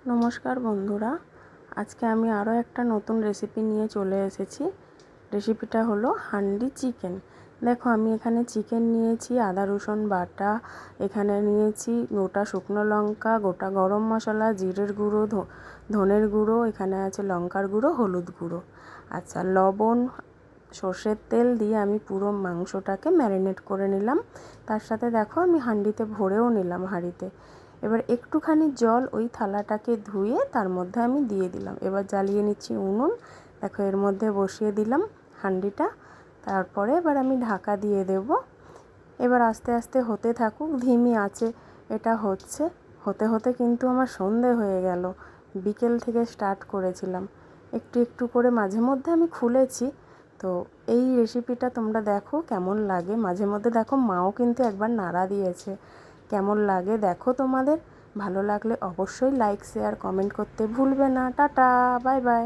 নমস্কার বন্ধুরা, আজকে আমি আরও একটা নতুন রেসিপি নিয়ে চলে এসেছি। রেসিপিটা হলো হান্ডি চিকেন। দেখো, আমি এখানে চিকেন নিয়েছি, আদা রসুন বাটা, এখানে নিয়েছি গোটা শুকনো লঙ্কা, গোটা গরম মশলা, জিরের গুঁড়ো, ধনের গুঁড়ো, এখানে আছে লঙ্কার গুঁড়ো, হলুদ গুঁড়ো, আচ্ছা লবণ, সর্ষের তেল দিয়ে আমি পুরো মাংসটাকে ম্যারিনেট করে নিলাম। তার সাথে দেখো আমি হাঁড়িতে ভরেও নিলাম হাঁড়িতে। এবার একটুখানি জল ওই থালাটাকে ধুয়ে তার মধ্যে আমি দিয়ে দিলাম। এবার জ্বালিয়ে নিচ্ছি উনুন। দেখো, এর মধ্যে বসিয়ে দিলাম হাঁড়িটা। তারপরে এবার আমি ঢাকা দিয়ে দেব। এবার আস্তে আস্তে হতে থাকুক, ধিমি আঁচে এটা হতে হতে কিন্তু আমার সন্ধে হয়ে গেল। বিকেল থেকে স্টার্ট করেছিলাম, একটু একটু করে মাঝে মধ্যে আমি খুলেছি। তো এই রেসিপিটা তোমরা দেখো কেমন লাগে। মাঝে মধ্যে দেখো মাও কিন্তু একবার নাড়া দিয়েছে। কেমন লাগে দেখো তোমাদের। ভালো লাগলে অবশ্যই লাইক শেয়ার কমেন্ট করতে ভুলবে না। Tata, bye bye.